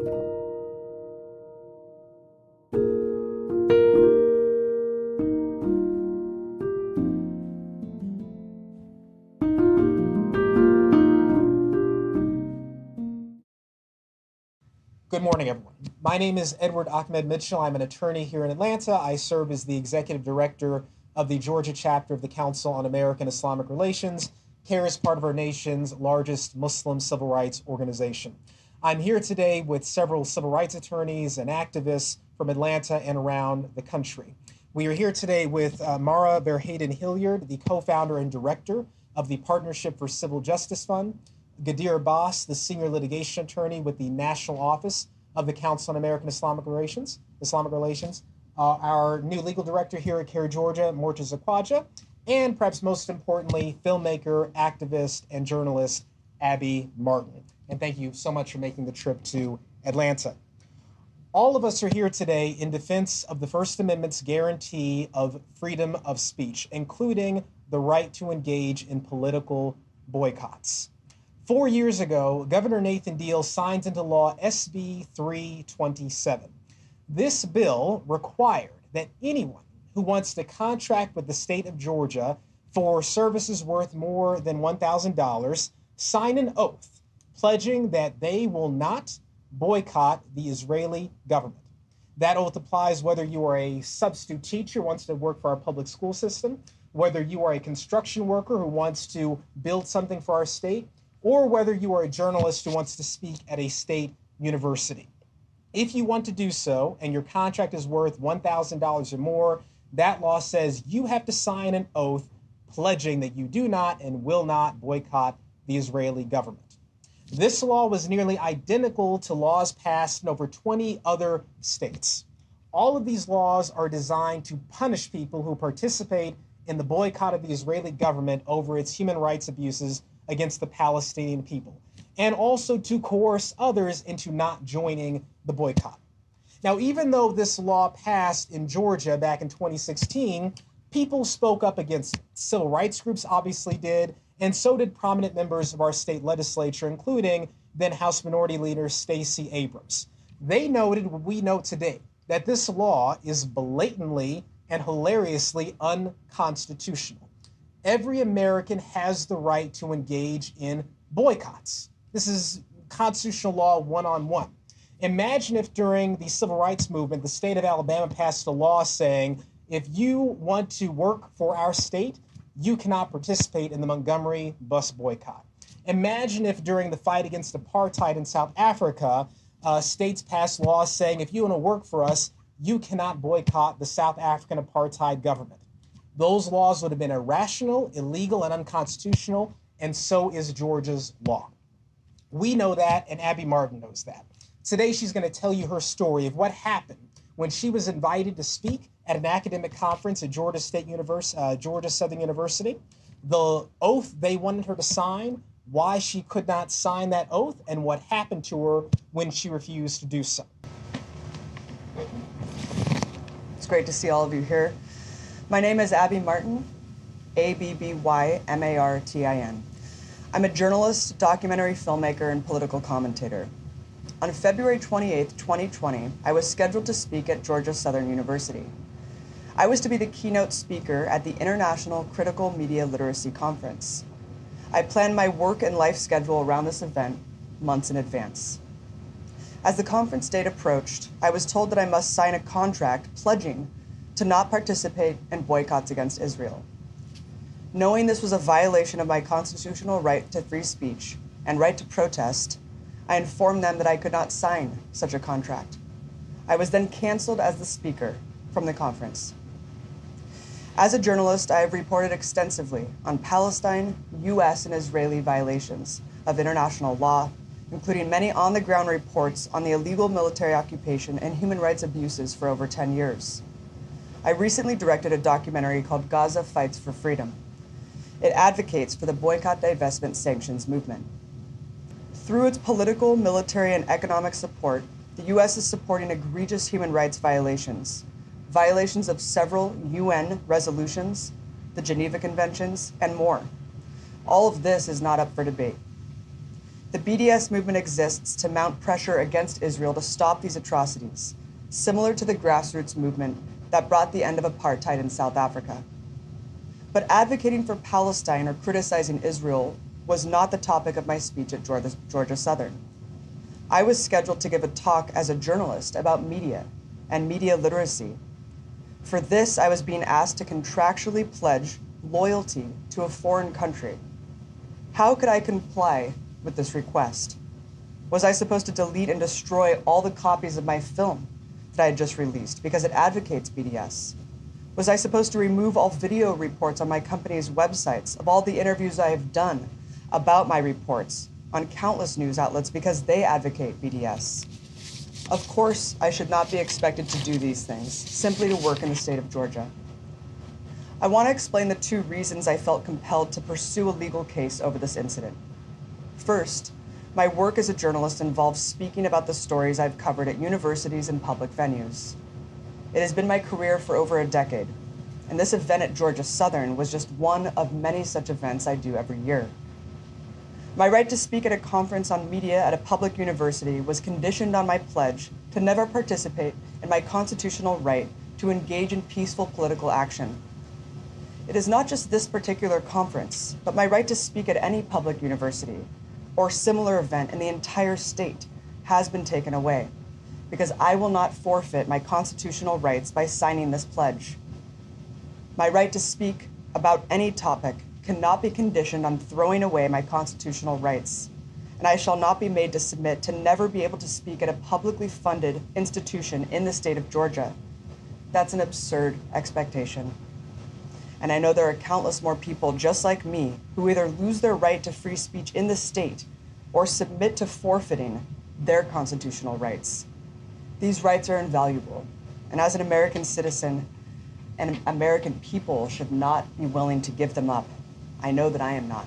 Good morning, everyone. My name is Edward Ahmed Mitchell. I'm an attorney here in Atlanta. I serve as the executive director of the Georgia chapter of the Council on American Islamic Relations. CAIR is part of our nation's largest Muslim civil rights organization. I'm here today with several civil rights attorneys and activists from Atlanta and around the country. We are here today with Mara Verheyden-Hilliard, the co-founder and director of the Partnership for Civil Justice Fund, Gadir Abbas, the senior litigation attorney with the National Office of the Council on American Islamic Relations, our new legal director here at CAIR Georgia, Morteza Khwaja, and perhaps most importantly, filmmaker, activist, and journalist, Abby Martin. And thank you so much for making the trip to Atlanta. All of us are here today in defense of the First Amendment's guarantee of freedom of speech, including the right to engage in political boycotts. 4 years ago, Governor Nathan Deal signed into law SB 327. This bill required that anyone who wants to contract with the state of Georgia for services worth more than $1,000 sign an oath pledging that they will not boycott the Israeli government. That oath applies whether you are a substitute teacher who wants to work for our public school system, whether you are a construction worker who wants to build something for our state, or whether you are a journalist who wants to speak at a state university. If you want to do so and your contract is worth $1,000 or more, that law says you have to sign an oath pledging that you do not and will not boycott the Israeli government. This law was nearly identical to laws passed in over 20 other states. All of these laws are designed to punish people who participate in the boycott of the Israeli government over its human rights abuses against the Palestinian people, and also to coerce others into not joining the boycott. Now, even though this law passed in Georgia back in 2016, people spoke up against it. Civil rights groups obviously did, and so did prominent members of our state legislature, including then House Minority Leader Stacey Abrams. They noted what we note today, that this law is blatantly and hilariously unconstitutional. Every American has the right to engage in boycotts. This is constitutional law one-on-one. Imagine if during the civil rights movement, the state of Alabama passed a law saying, if you want to work for our state, you cannot participate in the Montgomery bus boycott. Imagine if during the fight against apartheid in South Africa, states passed laws saying, if you want to work for us, you cannot boycott the South African apartheid government. Those laws would have been irrational, illegal, and unconstitutional, and so is Georgia's law. We know that, and Abby Martin knows that. Today, she's going to tell you her story of what happened when she was invited to speak at an academic conference at Georgia Southern University, the oath they wanted her to sign, why she could not sign that oath, and what happened to her when she refused to do so. It's great to see all of you here. My name is Abby Martin, Abbymartin. I'm a journalist, documentary filmmaker, and political commentator. On February 28, 2020, I was scheduled to speak at Georgia Southern University. I was to be the keynote speaker at the International Critical Media Literacy Conference. I planned my work and life schedule around this event months in advance. As the conference date approached, I was told that I must sign a contract pledging to not participate in boycotts against Israel. Knowing this was a violation of my constitutional right to free speech and right to protest, I informed them that I could not sign such a contract. I was then canceled as the speaker from the conference. As a journalist, I have reported extensively on Palestine, US, and Israeli violations of international law, including many on-the-ground reports on the illegal military occupation and human rights abuses for over 10 years. I recently directed a documentary called Gaza Fights for Freedom. It advocates for the boycott, divestment, sanctions movement. Through its political, military, and economic support, the U.S. is supporting egregious human rights violations of several UN resolutions, the Geneva Conventions, and more. All of this is not up for debate. The BDS movement exists to mount pressure against Israel to stop these atrocities, similar to the grassroots movement that brought the end of apartheid in South Africa. But advocating for Palestine or criticizing Israel was not the topic of my speech at Georgia Southern. I was scheduled to give a talk as a journalist about media and media literacy. For this, I was being asked to contractually pledge loyalty to a foreign country. How could I comply with this request? Was I supposed to delete and destroy all the copies of my film that I had just released because it advocates BDS? Was I supposed to remove all video reports on my company's websites of all the interviews I have done about my reports on countless news outlets because they advocate BDS? Of course, I should not be expected to do these things, simply to work in the state of Georgia. I want to explain the two reasons I felt compelled to pursue a legal case over this incident. First, my work as a journalist involves speaking about the stories I've covered at universities and public venues. It has been my career for over a decade, and this event at Georgia Southern was just one of many such events I do every year. My right to speak at a conference on media at a public university was conditioned on my pledge to never participate in my constitutional right to engage in peaceful political action. It is not just this particular conference, but my right to speak at any public university or similar event in the entire state has been taken away, because I will not forfeit my constitutional rights by signing this pledge. My right to speak about any topic cannot be conditioned on throwing away my constitutional rights, and I shall not be made to submit to never be able to speak at a publicly funded institution in the state of Georgia. That's an absurd expectation. And I know there are countless more people just like me who either lose their right to free speech in the state or submit to forfeiting their constitutional rights. These rights are invaluable, and as an American citizen, and American people should not be willing to give them up. I know that I am not.